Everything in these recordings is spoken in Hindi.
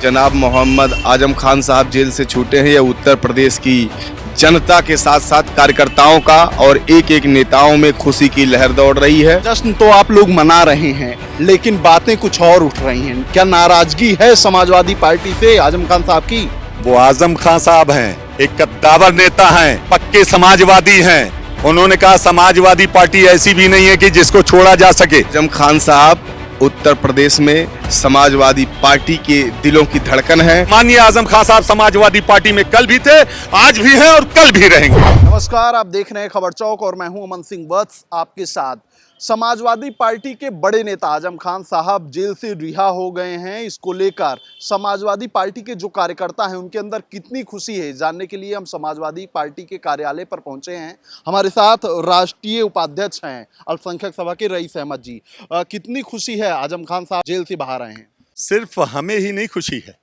जनाब मोहम्मद आजम खान साहब जेल से छूटे हैं। यह उत्तर प्रदेश की जनता के साथ साथ कार्यकर्ताओं का और एक एक नेताओं में खुशी की लहर दौड़ रही है। जश्न तो आप लोग मना रहे हैं, लेकिन बातें कुछ और उठ रही हैं। क्या नाराजगी है समाजवादी पार्टी से आजम खान साहब की? वो आजम खान साहब हैं, एक कद्दावर नेता हैं, पक्के समाजवादी हैं। उन्होंने कहा समाजवादी पार्टी ऐसी भी नहीं है कि जिसको छोड़ा जा सके। आजम खान साहब उत्तर प्रदेश में समाजवादी पार्टी के दिलों की धड़कन है। माननीय आजम खान साहब समाजवादी पार्टी में कल भी थे, आज भी हैं और कल भी रहेंगे। नमस्कार, आप देख रहे हैं खबर चौक और मैं हूं अमन सिंह वत्स आपके साथ। समाजवादी पार्टी के बड़े नेता आजम खान साहब जेल से रिहा हो गए हैं। इसको लेकर समाजवादी पार्टी के जो कार्यकर्ता हैं उनके अंदर कितनी खुशी है, जानने के लिए हम समाजवादी पार्टी के कार्यालय पर पहुंचे हैं। हमारे साथ राष्ट्रीय उपाध्यक्ष हैं अल्पसंख्यक सभा के रईस अहमद जी। कितनी खुशी है आजम खान साहब जेल से बाहर आए हैं? सिर्फ हमें ही नहीं खुशी है,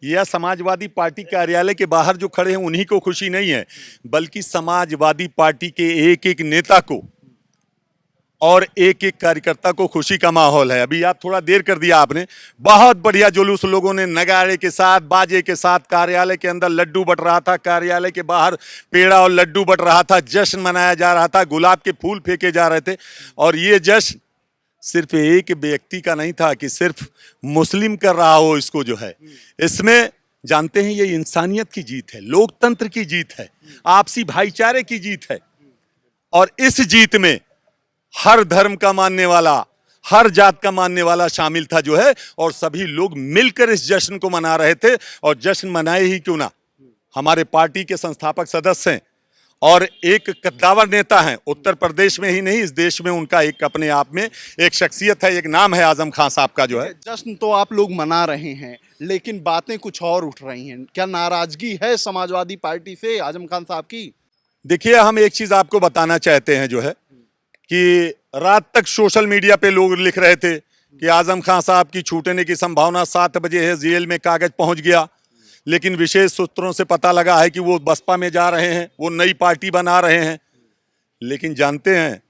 यह समाजवादी पार्टी कार्यालय के बाहर जो खड़े हैं उन्हीं को खुशी नहीं है, बल्कि समाजवादी पार्टी के एक एक नेता को और एक एक कार्यकर्ता को खुशी का माहौल है। अभी आप थोड़ा देर कर दिया आपने, बहुत बढ़िया जुलूस लोगों ने नगाड़े के साथ, बाजे के साथ, कार्यालय के अंदर लड्डू बट रहा था, कार्यालय के बाहर पेड़ा और लड्डू बट रहा था, जश्न मनाया जा रहा था, गुलाब के फूल फेंके जा रहे थे। और ये जश्न सिर्फ एक व्यक्ति का नहीं था कि सिर्फ मुस्लिम कर रहा हो इसको, जो है इसमें जानते हैं ये इंसानियत की जीत है, लोकतंत्र की जीत है, आपसी भाईचारे की जीत है। और इस जीत में हर धर्म का मानने वाला, हर जात का मानने वाला शामिल था जो है, और सभी लोग मिलकर इस जश्न को मना रहे थे। और जश्न मनाए ही क्यों ना, हमारे पार्टी के संस्थापक सदस्य हैं और एक कद्दावर नेता हैं। उत्तर प्रदेश में ही नहीं, इस देश में उनका एक अपने आप में एक शख्सियत है, एक नाम है आजम खान साहब का जो है। जश्न तो आप लोग मना रहे हैं, लेकिन बातें कुछ और उठ रही हैं। क्या नाराजगी है समाजवादी पार्टी से आजम खान साहब की? देखिए, हम एक चीज आपको बताना चाहते हैं जो है कि रात तक सोशल मीडिया पे लोग लिख रहे थे कि आजम खान साहब की छूटने की संभावना 7 बजे है, जेल में कागज पहुंच गया। लेकिन विशेष सूत्रों से पता लगा है कि वो बसपा में जा रहे हैं, वो नई पार्टी बना रहे हैं। लेकिन जानते हैं,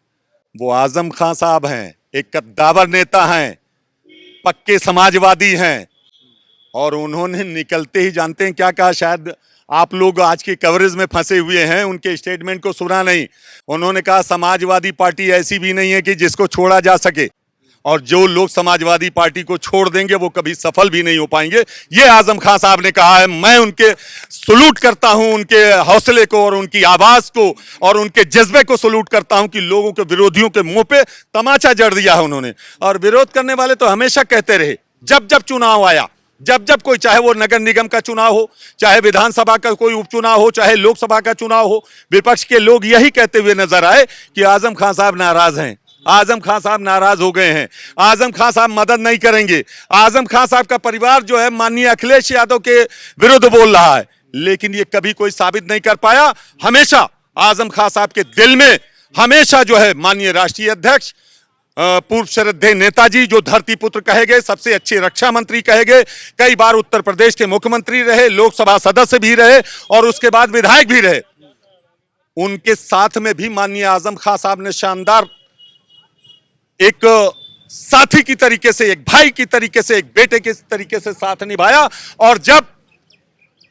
वो आजम खान साहब हैं, एक कद्दावर नेता हैं, पक्के समाजवादी हैं। और उन्होंने निकलते ही जानते हैं क्या कहा, शायद आप लोग आज की कवरेज में फंसे हुए हैं, उनके स्टेटमेंट को सुना नहीं। उन्होंने कहा समाजवादी पार्टी ऐसी भी नहीं है कि जिसको छोड़ा जा सके, और जो लोग समाजवादी पार्टी को छोड़ देंगे वो कभी सफल भी नहीं हो पाएंगे। ये आजम खान साहब ने कहा है। मैं उनके सलूट करता हूं, उनके हौसले को और उनकी आवाज को और उनके जज्बे को सलूट करता हूं कि लोगों के विरोधियों के मुंह पे तमाचा जड़ दिया है उन्होंने। और विरोध करने वाले तो हमेशा कहते रहे, जब जब चुनाव आया, जब जब कोई, चाहे वो नगर निगम का चुनाव हो, चाहे विधानसभा का कोई उपचुनाव हो, चाहे लोकसभा का चुनाव हो, विपक्ष के लोग यही कहते हुए नजर आए कि आजम खान साहब नाराज हैं, आजम खान साहब नाराज हो गए हैं, आजम खान साहब मदद नहीं करेंगे, आजम खान साहब का परिवार जो है माननीय अखिलेश यादव के विरुद्ध बोल रहा है। लेकिन ये कभी कोई साबित नहीं कर पाया। हमेशा आजम खान साहब के दिल में हमेशा जो है माननीय राष्ट्रीय अध्यक्ष, पूर्व श्रद्धेय नेताजी, जो धरती पुत्र कहे गए, सबसे अच्छे रक्षा मंत्री कहे गए, कई बार उत्तर प्रदेश के मुख्यमंत्री रहे, लोकसभा सदस्य भी रहे और उसके बाद विधायक भी रहे। उनके साथ में भी माननीय आजम खान साहब ने शानदार एक साथी की तरीके से, एक भाई की तरीके से, एक बेटे के तरीके से साथ निभाया। और जब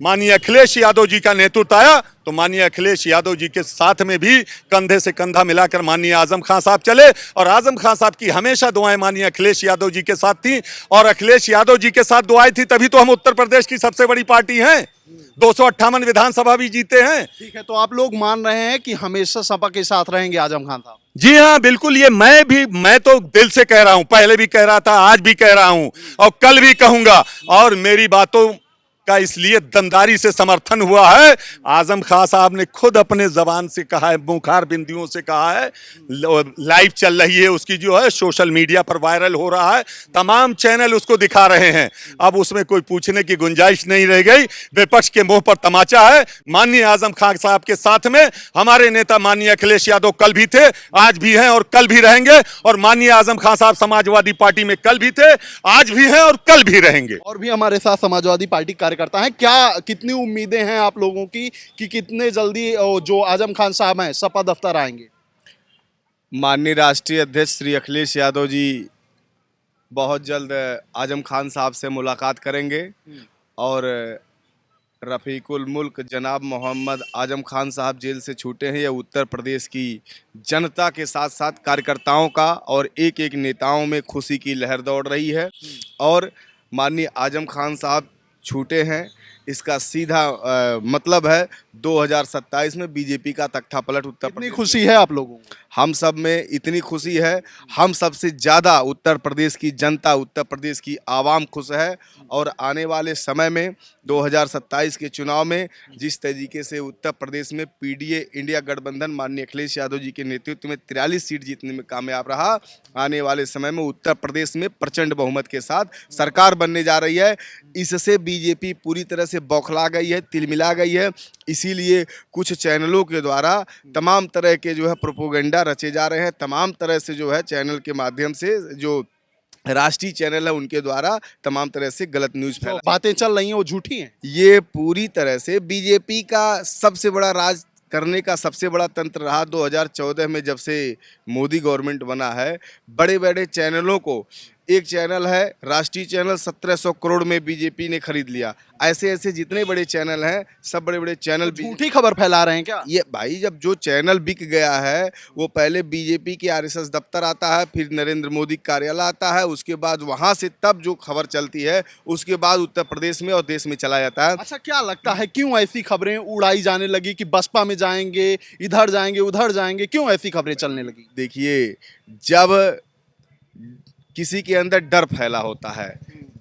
माननीय अखिलेश यादव जी का नेतृत्व आया तो माननीय अखिलेश यादव जी के साथ में भी कंधे से कंधा मिलाकर माननीय आजम खान साहब चले। और आजम खान साहब की हमेशा दुआएं माननीय अखिलेश यादव जी के साथ थी, और अखिलेश यादव जी के साथ दुआएं थी, तभी तो हम उत्तर प्रदेश की सबसे बड़ी पार्टी हैं, 258 विधानसभा भी जीते हैं। ठीक है, तो आप लोग मान रहे हैं कि हमेशा सपा के साथ रहेंगे आजम खान साहब? जी हाँ, बिल्कुल। ये मैं तो दिल से कह रहा हूं, पहले भी कह रहा था, आज भी कह रहा हूं और कल भी कहूंगा। और मेरी बातों का इसलिए दमदारी से समर्थन हुआ है, आजम खान साहब ने खुद अपने जबान से कहा है, मुखार बिंदियों से कहा है, लाइव चल रही है उसकी, जो है सोशल मीडिया पर वायरल हो रहा है, तमाम चैनल उसको दिखा रहे हैं। अब उसमें कोई पूछने की गुंजाइश नहीं रह गई, विपक्ष के मुंह पर तमाचा है। माननीय आजम खान साहब के साथ में हमारे नेता माननीय अखिलेश यादव कल भी थे, आज भी हैं और कल भी रहेंगे। और माननीय आजम खान साहब समाजवादी पार्टी में कल भी थे, आज भी हैं और कल भी रहेंगे। और भी हमारे साथ समाजवादी पार्टी कार्यकर्ता हैं। क्या कितनी उम्मीदें हैं आप लोगों की कि कितने जल्दी जो आजम खान साहब हैं सपा दफ्तर आएंगे? माननीय राष्ट्रीय अध्यक्ष श्री अखिलेश यादव जी बहुत जल्द आजम खान साहब से मुलाकात करेंगे और रफ़ीकुल मुल्क जनाब मोहम्मद आजम खान साहब जेल से छूटे हैं। यह उत्तर प्रदेश की जनता के साथ साथ कार्यकर्ताओं का और एक एक नेताओं में खुशी की लहर दौड़ रही है। और माननीय आजम खान साहब छूटे हैं, इसका सीधा मतलब है 2027 में बीजेपी का तख्ता पलट उत्तर कितनी प्रदेश। खुशी है आप लोगों को? हम सब में इतनी खुशी है, हम सबसे ज़्यादा उत्तर प्रदेश की जनता, उत्तर प्रदेश की आवाम खुश है। और आने वाले समय में 2027 के चुनाव में जिस तरीके से उत्तर प्रदेश में पीडीए इंडिया गठबंधन माननीय अखिलेश यादव जी के नेतृत्व में 43 सीट जीतने में कामयाब रहा, आने वाले समय में उत्तर प्रदेश में प्रचंड बहुमत के साथ सरकार बनने जा रही है। इससे बीजेपी पूरी तरह से बौखला गई है, तिलमिला गई है। इसीलिए कुछ चैनलों के द्वारा तमाम तरह के जो है प्रोपोगंडा रचे जा रहे हैं, तमाम तरह से जो है चैनल के माध्यम से जो राष्ट्रीय चैनल है उनके द्वारा तमाम तरह से गलत न्यूज़ जो फैला। बातें चल रही हैं वो झूठी हैं। ये पूरी तरह से बीजेपी का सबसे बड़ा राज करने का सबसे बड़ा तंत्र रहा। 2014 में जब से मोदी गवर्नमेंट बना है, बड़े बड़े चैनलों को, एक चैनल है राष्ट्रीय चैनल 1700 करोड़ में बीजेपी ने खरीद लिया। ऐसे ऐसे जितने बड़े चैनल हैं सब बड़े बड़े चैनल झूठी खबर फैला रहे हैं क्या? ये भाई, जब जो चैनल बिक गया है वो पहले बीजेपी के आरएसएस दफ्तर आता है, फिर नरेंद्र मोदी कार्यालय आता है, उसके बाद वहां से तब जो खबर चलती है उसके बाद उत्तर प्रदेश में और देश में चला जाता है। अच्छा, क्या लगता है क्यों ऐसी खबरें उड़ाई जाने लगी कि बसपा में जाएंगे, इधर जाएंगे, उधर जाएंगे? क्यों ऐसी खबरें चलने लगी? देखिए, जब किसी के अंदर डर फैला होता है,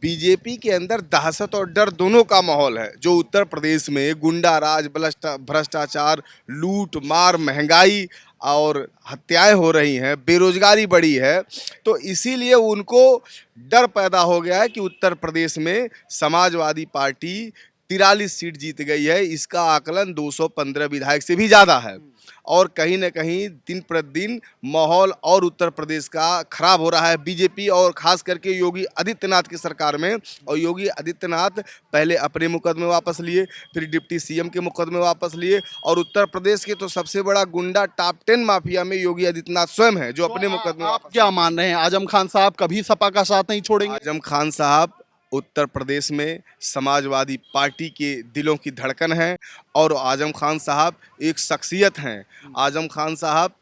बीजेपी के अंदर दहशत और डर दोनों का माहौल है। जो उत्तर प्रदेश में गुंडा राज, भ्रष्टाचार, लूट मार, महंगाई और हत्याएं हो रही हैं, बेरोजगारी बढ़ी है, तो इसीलिए उनको डर पैदा हो गया है कि उत्तर प्रदेश में समाजवादी पार्टी 43 सीट जीत गई है। इसका आकलन 215 विधायक से भी ज़्यादा है। और कहीं न कहीं दिन प्रतिदिन माहौल और उत्तर प्रदेश का खराब हो रहा है बीजेपी और ख़ास करके योगी आदित्यनाथ की सरकार में। और योगी आदित्यनाथ पहले अपने मुकदमे वापस लिए, फिर डिप्टी सीएम के मुकदमे वापस लिए, और उत्तर प्रदेश के तो सबसे बड़ा गुंडा टॉप 10 माफिया में योगी आदित्यनाथ स्वयं है जो अपने मुकदमे आप क्या मान रहे हैं, आजम खान साहब कभी सपा का साथ नहीं छोड़ेंगे? आजम खान साहब उत्तर प्रदेश में समाजवादी पार्टी के दिलों की धड़कन है और आजम खान साहब एक शख्सियत हैं। आजम खान साहब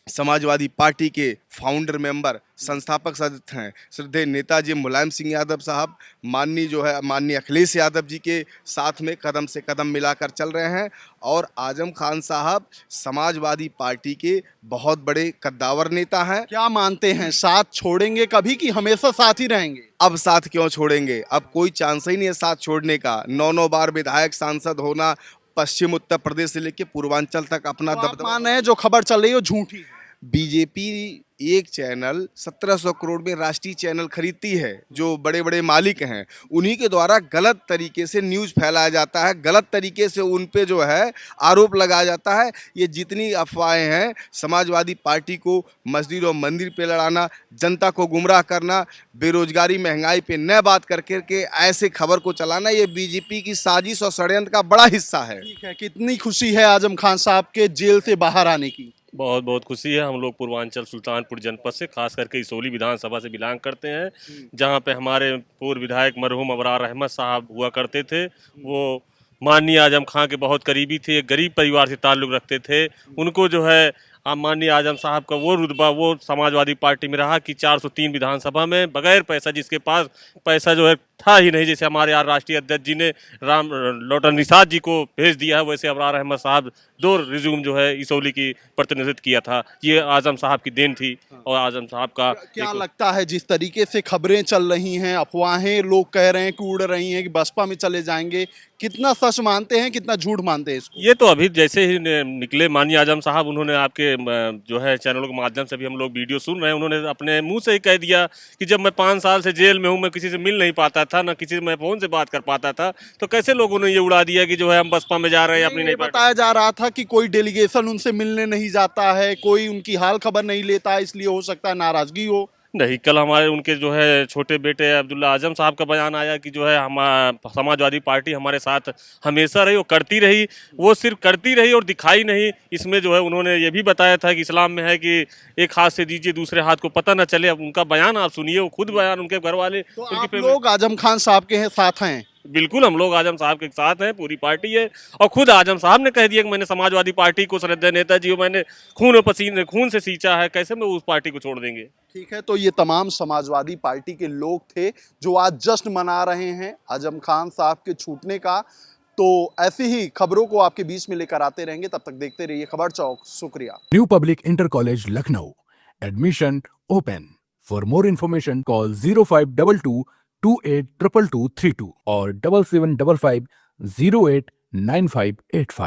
समाजवादी पार्टी के फाउंडर मेंबर, संस्थापक सदस्य हैं। श्रद्धेय नेताजी मुलायम सिंह यादव साहब माननीय अखिलेश यादव जी के साथ में कदम से कदम मिलाकर चल रहे हैं। और आजम खान साहब समाजवादी पार्टी के बहुत बड़े कद्दावर नेता हैं। क्या मानते हैं, साथ छोड़ेंगे कभी कि हमेशा साथ ही रहेंगे? अब साथ क्यों छोड़ेंगे, अब कोई चांस ही नहीं है साथ छोड़ने का। 9 बार विधायक सांसद होना, पश्चिम उत्तर प्रदेश से लेकर पूर्वांचल तक अपना तो आप दबदबा। मान रहे हैं जो खबर चल रही है वो झूठी है? बीजेपी एक चैनल 1700 करोड़ में राष्ट्रीय चैनल खरीदती है, जो बड़े बड़े मालिक हैं, उन्हीं के द्वारा गलत तरीके से न्यूज़ फैलाया जाता है, गलत तरीके से उन पे जो है आरोप लगाया जाता है। ये जितनी अफवाहें हैं, समाजवादी पार्टी को मस्जिद और मंदिर पे लड़ाना, जनता को गुमराह करना, बेरोजगारी महंगाई पे न बात करके के ऐसे खबर को चलाना, ये बीजेपी की साजिश और षड्यंत्र का बड़ा हिस्सा है। ठीक है, कितनी खुशी है आजम खान साहब के जेल से बाहर आने की? बहुत बहुत खुशी है। हम लोग पूर्वांचल सुल्तानपुर जनपद से, खास करके इसौली विधानसभा से बिलोंग करते हैं, जहां पे हमारे पूर्व विधायक मरहूम अबरार अहमद साहब हुआ करते थे। वो माननीय आजम खां के बहुत करीबी थे, एक गरीब परिवार से ताल्लुक़ रखते थे। उनको जो है माननीय आजम साहब का वो रुतबा वो समाजवादी पार्टी में रहा कि 403 विधानसभा में बगैर पैसा, जिसके पास पैसा जो है था ही नहीं, जैसे हमारे यहाँ राष्ट्रीय अध्यक्ष जी ने राम लोटन निषाद जी को भेज दिया है, वैसे अबरार अहमद साहब 2 रिज्यूम जो है इसौली की प्रतिनिधित्व किया था। ये आजम साहब की देन थी। और आजम साहब का क्या लगता है, जिस तरीके से खबरें चल रही हैं, अफवाहें लोग कह रहे हैं कि उड़ रही हैं कि बसपा में चले जाएंगे, कितना सच मानते हैं, कितना झूठ मानते हैं इसको? ये तो अभी जैसे ही निकले माननीय आजम साहब, उन्होंने आपके जो है चैनलों के माध्यम से भी हम लोग वीडियो सुन रहे हैं, उन्होंने अपने मुंह से ही कह दिया कि जब मैं 5 साल से जेल में हूँ, मैं किसी से मिल नहीं पाता था, ना किसी से मैं फ़ोन से बात कर पाता था, तो कैसे लोगों ने ये उड़ा दिया कि जो है हम बसपा में जा रहे हैं अपनी ये नहीं बताया जा रहा था कि कोई डेलीगेशन उनसे मिलने नहीं जाता है, कोई उनकी हाल खबर नहीं लेता है, इसलिए हो सकता है नाराजगी हो। नहीं, कल हमारे उनके जो है छोटे बेटे अब्दुल्ला आजम साहब का बयान आया कि जो है हम समाजवादी पार्टी हमारे साथ हमेशा रही और करती रही। वो सिर्फ करती रही और दिखाई नहीं। इसमें जो है उन्होंने ये भी बताया था कि इस्लाम में है कि एक हाथ से दीजिए दूसरे हाथ को पता न चले। अब उनका बयान आप सुनिए, वो खुद बयान उनके घर वाले तो उनकी आप फैमिली- लोग आजम खान साहब के साथ हैं? बिल्कुल, हम लोग आजम साहब के साथ हैं, पूरी पार्टी है। और खुद आजम साहब ने कह दिया कि मैंने समाजवादी पार्टी को, श्रद्धेय नेताजी को मैंने खून और पसीने खून से सींचा है, कैसे मैं उस पार्टी को छोड़ देंगे। ठीक है, तो ये तमाम समाजवादी पार्टी के लोग थे जो आज जश्न मना रहे हैं आजम खान साहब के छूटने का। तो ऐसी ही खबरों को आपके बीच में लेकर आते रहेंगे, तब तक देखते रहिए खबर चौक। शुक्रिया। New Public Inter College Lucknow. Admission open. For more information, call 0522 282232 or 7755 089585.